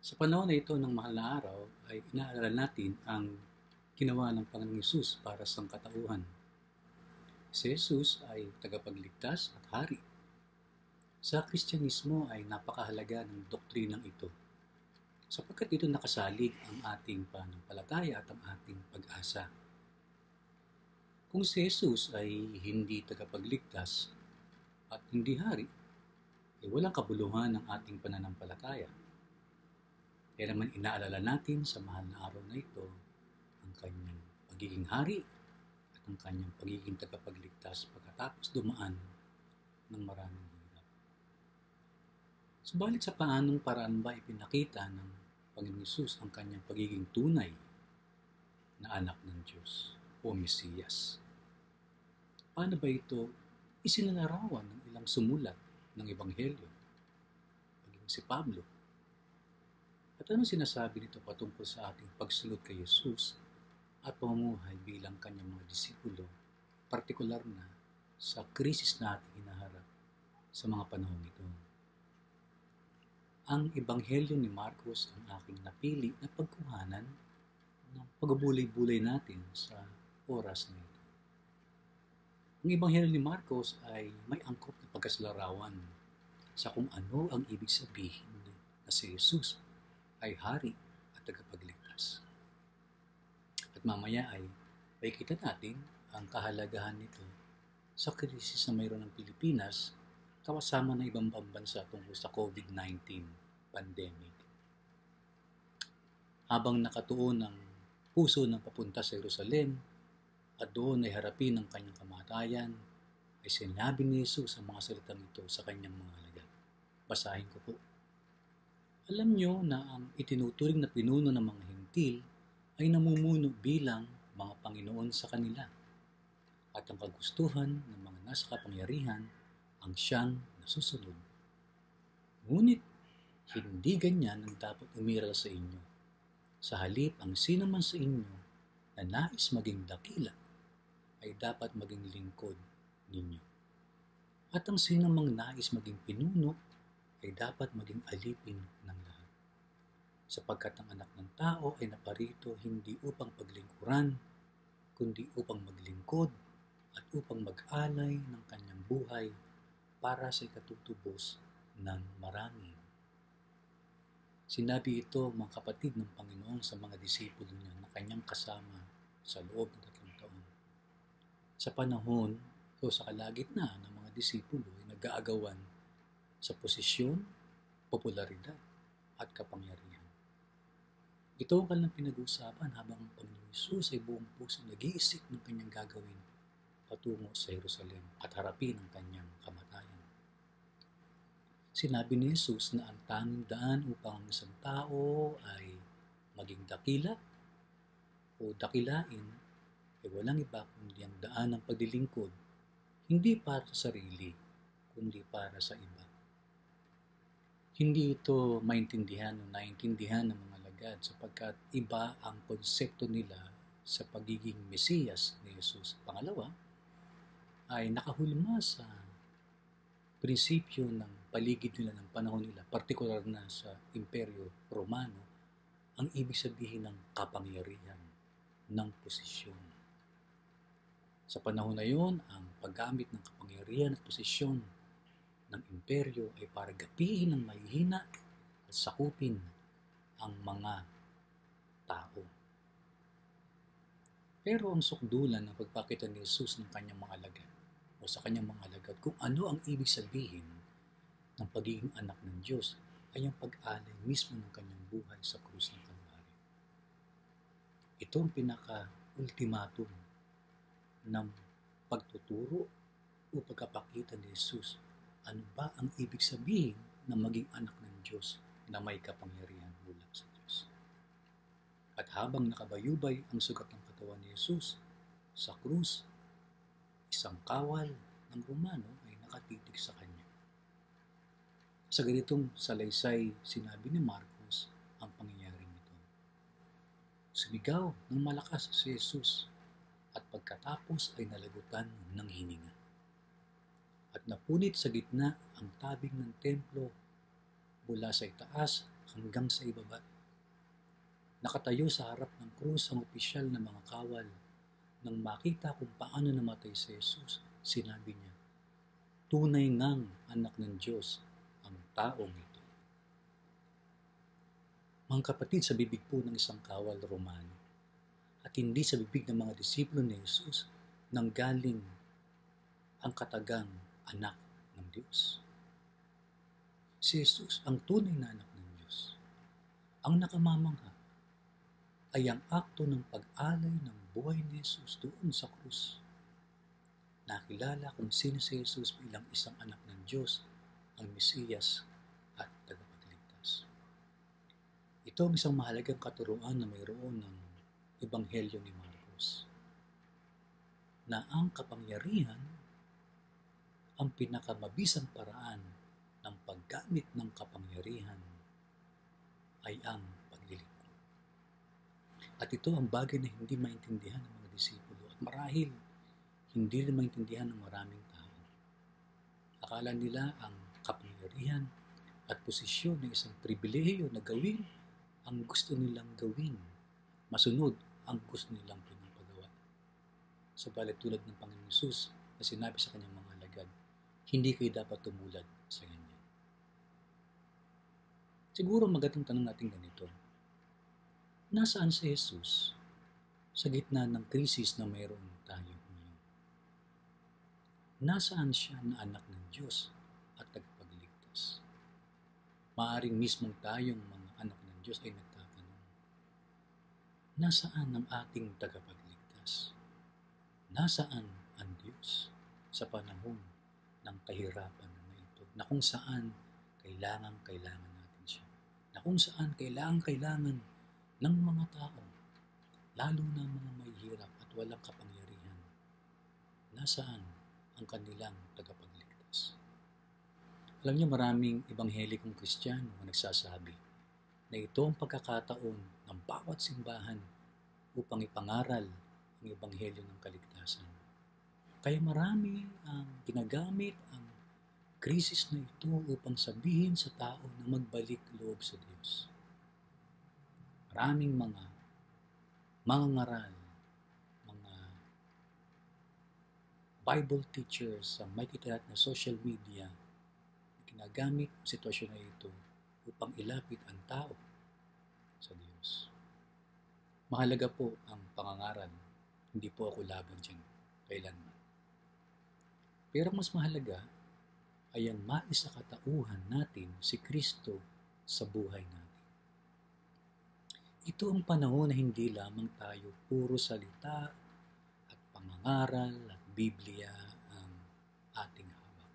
Sa panahon na ito ng mahal na araw ay inaalala natin ang ginawa ng Panginoong Hesus para sa sangkatauhan. Si Jesus ay tagapagligtas at hari. Sa Kristyanismo ay napakahalaga ng doktrinang ito sapagkat ito nakasalig ang ating pananampalataya at ang ating pag-asa. Kung si Jesus ay hindi tagapagligtas at hindi hari, ay walang kabuluhan ng ating pananampalataya. Kaya naman inaalala natin sa mahal na araw na ito ang kanyang pagiging hari at ang kanyang pagiging tagapagligtas pagkatapos dumaan ng maraming hirap. Subalit sa paanong paraan ba ipinakita ng Panginoong Hesus ang kanyang pagiging tunay na anak ng Diyos o Mesiyas? Paano ba ito isinalarawan ng ilang sumulat ng Ebanghelyo? Paging si Pablo. At ano sinasabi nito patungkol sa ating pagsunod kay Jesus at pamumuhay bilang kanyang mga disipulo, partikular na sa krisis na ating hinaharap sa mga panahon ito? Ang Ebanghelyo ni Marcos ang aking napili na pagkuhanan ng pagbubulay-bulay natin sa oras na ito. Ang Ebanghelyo ni Marcos ay may angkop na pagkasalarawan sa kung ano ang ibig sabihin na si Jesus ay hari at tagapagligtas. At mamaya ay makikita natin ang kahalagahan nito sa krisis na mayroon ng Pilipinas kasama ng ibang bansa tungkol sa COVID-19 pandemic. Habang nakatuon ang puso ng papunta sa Jerusalem at doon ay harapin ang kanyang kamatayan, ay sinabi ni Jesus ang mga salitang ito sa kanyang mga alagad. Basahin ko po. Alam nyo na ang itinuturing na pinuno ng mga hintil ay namumuno bilang mga Panginoon sa kanila at ang kagustuhan ng mga nasa kapangyarihan ang siyang nasusunod. Ngunit hindi ganyan ang dapat umiral sa inyo. Sa halip, ang sino man sa inyo na nais maging dakila ay dapat maging lingkod ninyo. At ang sino mang nais maging pinuno ay dapat maging alipin ng lahat. Sapagkat ang anak ng tao ay naparito hindi upang paglingkuran, kundi upang maglingkod at upang mag-alay ng kanyang buhay para sa ikatutubos ng marami. Sinabi ito, mga kapatid ng Panginoon, sa mga disipulo niya na kanyang kasama sa loob ng 3 taon. Sa panahon o sa kalagitnaan ng mga disipulo ay nag-aagawan sa posisyon, popularidad at kapangyarihan. Ito ang kanilang pinag-uusapan habang ang Panginoon Hesus ay buong puso nag-iisip ng kanyang gagawin patungo sa Jerusalem at harapin ang kanyang kamatayan. Sinabi ni Jesus na ang tanging daan upang ang isang tao ay maging dakila o dakilain ay walang iba kundi ang daan ng paglilingkod, hindi para sa sarili, kundi para sa iba. Hindi ito maintindihan o naintindihan ng mga alagad sapagkat iba ang konsepto nila sa pagiging Mesiyas ni Jesus. Pangalawa, ay nakahulma sa prinsipyo ng paligid nila ng panahon nila, partikular na sa Imperyo Romano, ang ibig sabihin ng kapangyarihan, ng posisyon. Sa panahon na yon, ang paggamit ng kapangyarihan at posisyon ng imperyo ay para gapihin ang mahihina at sakupin ang mga tao. Pero ang sukdulan ng pagpakita ni Jesus ng kanyang mga alagad o sa kanyang mga alagad kung ano ang ibig sabihin ng pagiging anak ng Diyos ay ang pag-alay mismo ng kanyang buhay sa krus ng Kalbaryo. Ito ang pinaka-ultimatum ng pagtuturo o pagkapakita ni Jesus. Ano ba ang ibig sabihin na maging anak ng Diyos na may kapangyarihan mula sa Diyos? At habang nakabayubay ang sugat ng katawan ni Jesus sa krus, isang kawal ng Romano ay nakatitig sa kanya. Sa ganitong salaysay, sinabi ni Marcos ang pangyayaring ito. Sumigaw ng malakas si Jesus at pagkatapos ay nalagutan ng hininga. At napunit sa gitna ang tabing ng templo mula sa itaas hanggang sa ibaba. Nakatayo sa harap ng krus ang opisyal na mga kawal. Nang makita kung paano namatay si Jesus, sinabi niya, tunay ngang anak ng Diyos ang taong ito. Mga kapatid, sa bibig po ng isang kawal Romano at hindi sa bibig ng mga disipulo ni Jesus nanggaling ang katagang anak ng Diyos. Si Jesus ang tunay na anak ng Diyos. Ang nakamamangha ay ang akto ng pag-alay ng buhay ni Jesus doon sa krus. Nakilala kung sino si Jesus bilang isang anak ng Diyos, ang Mesiyas at tagapagligtas. Ito ang isang mahalagang katuruan na mayroon ng Ebanghelyo ni Marcos, na ang kapangyarihan ang pinakamabisang paraan ng paggamit ng kapangyarihan ay ang paglilingkod. At ito ang bagay na hindi maintindihan ng mga disipulo at marahil hindi rin maintindihan ng maraming tao. Akala nila ang kapangyarihan at posisyon ng isang pribilehiyo na gawin ang gusto nilang gawin, masunod ang gusto nilang pinapagawa. Sabalit tulad ng Panginoon Hesus na sinabi sa kanyang mga alagad, hindi kayo dapat tumulad sa ganyan. Siguro magandang tanong natin ganito, nasaan si Jesus sa gitna ng krisis na mayroon tayo ngayon? Nasaan siya na anak ng Diyos at tagapagligtas? Maaring mismong tayong mga anak ng Diyos ay nagtatanong, nasaan ang ating tagapagligtas? Nasaan ang Diyos sa panahon ng kahirapan na ito, na kung saan kailangan natin siya, na kung saan kailangan ng mga tao, lalo na mga may hirap at walang kapangyarihan, nasaan ang kanilang tagapagligtas? Alam niyo, maraming ebanghelikong Kristiyano na nagsasabi na ito ang pagkakataon ng bawat simbahan upang ipangaral ang ebanghelyo ng kaligtasan. Kaya marami ang ginagamit ang krisis na ito upang sabihin sa tao na magbalik loob sa Diyos. Maraming mga mangangaral, mga Bible teachers sa may kitalat na social media na ginagamit ang sitwasyon na ito upang ilapit ang tao sa Diyos. Mahalaga po ang pangangaral, hindi po ako laban dyan kailanman. Pero mas mahalaga ay ang maisakatauhan natin si Kristo sa buhay natin. Ito ang panahon na hindi lamang tayo puro salita at pangangaral at Biblia ang ating hawak.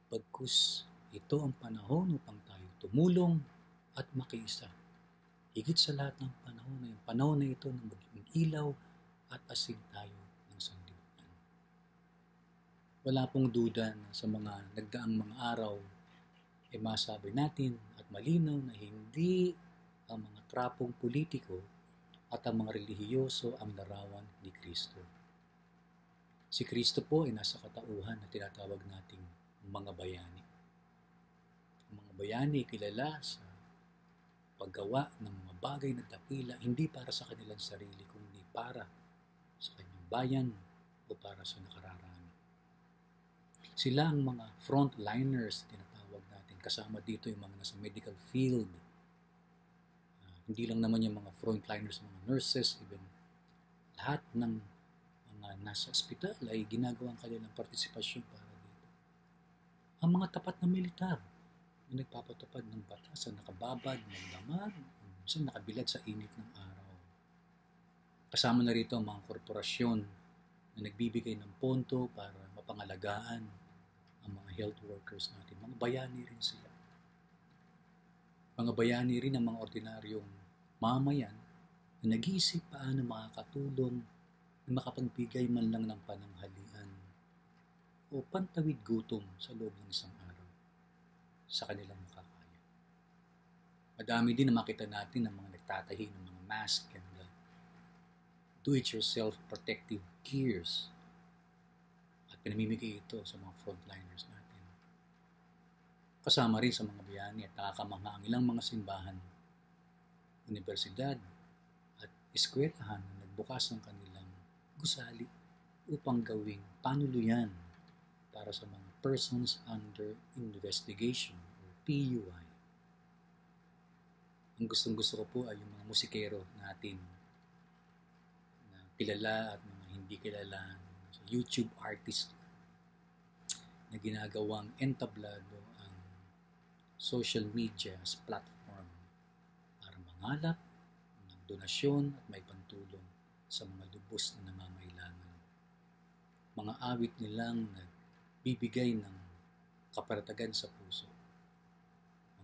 Bagkus ito ang panahon upang tayo tumulong at makiisa. Higit sa lahat ng panahon na ito na maging ilaw at asin tayo ng sanlibutan. Wala pong duda na sa mga nagdaang mga araw ay masabi natin at malinaw na hindi ang mga trapong politiko at ang mga relihiyoso ang larawan ni Kristo. Si Kristo po ay nasa katauhan na tinatawag nating mga bayani. Ang mga bayani ay kilala sa paggawa ng mga bagay na dakila hindi para sa kanilang sarili kundi para sa kanyang bayan o para sa nakararami. Sila ang mga frontliners tinatawag natin. Kasama dito yung mga nasa medical field. Hindi lang naman yung mga frontliners, mga nurses, even lahat ng mga nasa ospital ay ginagawang kanilang partisipasyon para dito. Ang mga tapat na militar na nagpapatupad ng batas na nakababad, magdamag, minsan nakabilad sa init ng araw. Kasama na rito ang mga korporasyon na nagbibigay ng pondo para mapangalagaan ang mga health workers natin. Mga bayani rin sila. Mga bayani rin ang mga ordinaryong mamayan na nag-iisip paano makakatulong na makapagbigay man lang ng pananghalian o pantawid gutom sa loob ng isang araw sa kanilang makakaya. Madami din na makita natin ng mga nagtatahi ng mga mask and do-it-yourself protective gears at pinamimigay ito sa mga frontliners natin. Kasama rin sa mga bayani at nakakamangha ang ilang mga simbahan, universidad at eskwelahan na nagbukas ng kanilang gusali upang gawing panuluyan para sa mga persons under investigation o PUI. Ang gustong-gusto ko po ay yung mga musikero natin na kilala at mga hindi kilala, YouTube artist na ginagawang entablado ang social media as platform para mangalap ng donasyon at may pantulong sa mga lubos na nangangailangan. Mga awit nilang nagbibigay ng kaparatagan sa puso.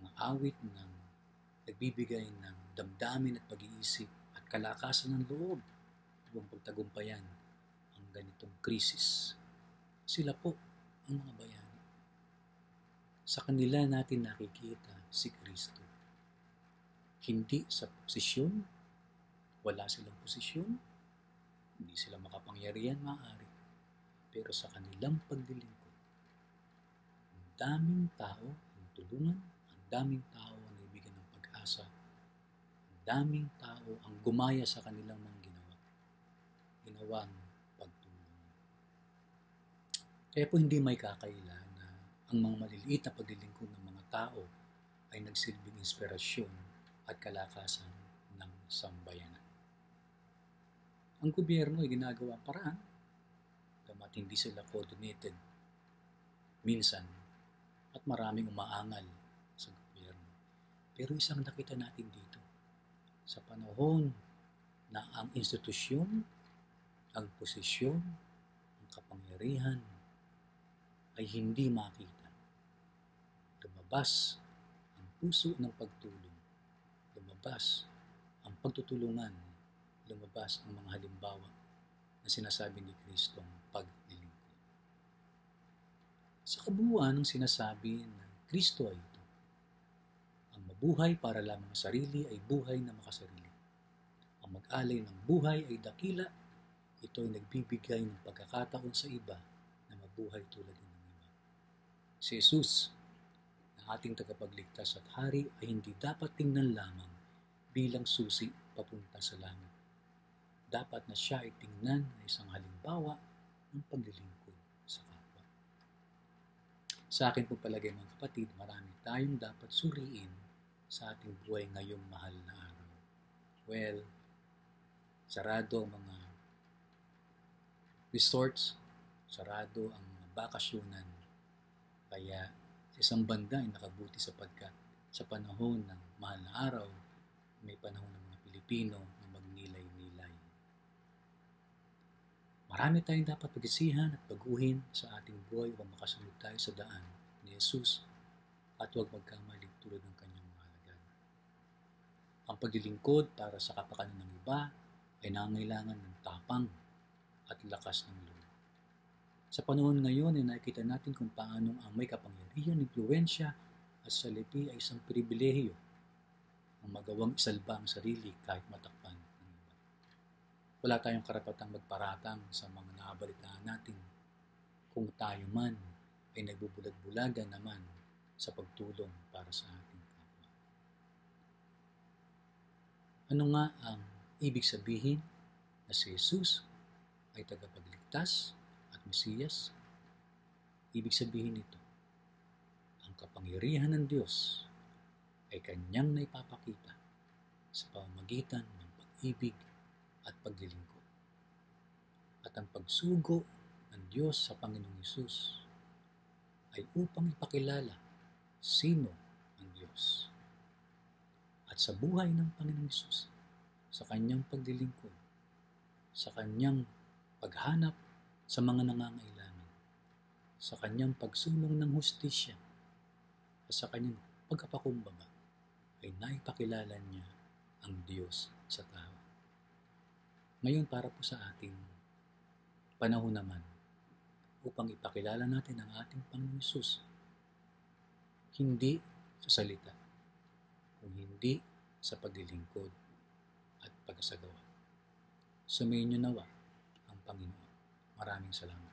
Mga awit ng nagbibigay ng damdamin at pag-iisip at kalakasan ng loob upang pagtagumpayan ang ganitong krisis. Sila po ang mga bayani. Sa kanila natin nakikita si Kristo. Hindi sa posisyon, wala silang posisyon, hindi sila makapangyarihan maaari, pero sa kanilang paglilingkod, ang daming tao ang tulungan, ang daming tao ang ibigay ng pag-asa, ang daming tao ang gumaya sa kanilang mga ginawang pagtulong. Kaya po hindi may kakaila na ang mga maliliit na paglilingkod ng mga tao ay nagsilbing inspirasyon at kalakasan ng sambayanan. Ang gobyerno ay ginagawa ang paraan, damat hindi sila coordinated minsan at maraming umaangal sa gobyerno. Pero isang nakita natin dito, sa panahon na ang institusyon, ang posisyon, ang kapangyarihan ay hindi makita. Lumabas ang puso ng pagtulong. Lumabas ang pagtutulungan. Lumabas ang mga halimbawa na sinasabi ni Kristong paglilingkod. Sa kabuuan ng sinasabi na Kristo ay ito. Ang mabuhay para lamang sa sarili ay buhay na makasarili. Ang mag-alay ng buhay ay dakila. Ito ay nagbibigay ng pagkakataon sa iba na mabuhay tulad ng iba. Si Jesus, na ating tagapagligtas at hari, ay hindi dapat tingnan lamang bilang susi papunta sa langit. Dapat na siya ay tingnan na isang halimbawa ng paglilingkod sa kapwa. Sa akin po palagay mga kapatid, marami tayong dapat suriin sa ating buhay ngayong mahal na araw. Well, sarado ang mga resorts, sarado ang bakasyonan. Kaya sa isang banda ay nakabuti sapagkat sa panahon ng mahal na araw, may panahon ng mga Pilipino na magnilay-nilay. Marami tayong dapat pag-isihan at baguhin sa ating buhay upang makasunod tayo sa daan ni Jesus at huwag magkamali tulad ng kanyang mga alagad. Ang paglilingkod para sa kapakanan ng iba ay nangangailangan ng tapang at lakas ng loob. Sa panahon ngayon ay nakikita natin kung paanong ang may kapangyarihan, impluwensya at salipi ay isang pribilehiyo ang magawang isalba ang sarili kahit matakpan ng iba. Wala tayong karapatang magparatang sa mga nakabalitaan natin kung tayo man ay nagbubulag-bulagan naman sa pagtulong para sa ating kapwa. Ano nga ang ibig sabihin na si Jesus ay tagapagligtas at Mesiyas? Ibig sabihin nito, ang kapangyarihan ng Diyos ay kanyang naipapakita sa pamamagitan ng pag-ibig at paglilingkod. At ang pagsugo ng Diyos sa Panginoong Hesus ay upang ipakilala sino ang Diyos. At sa buhay ng Panginoong Hesus, sa kanyang paglilingkod, sa kanyang paghanap sa mga nangangailangan, sa kanyang pagsulong ng hustisya, at sa kanyang pagkapakumbaba, ay naipakilala niya ang Diyos sa tao. Ngayon para po sa ating panahon naman, upang ipakilala natin ang ating Panginoon Hesus, hindi sa salita, kung hindi sa paglilingkod at pagsasagawa. Sumayin niyo nawa ang Panginoon. Maraming salamat.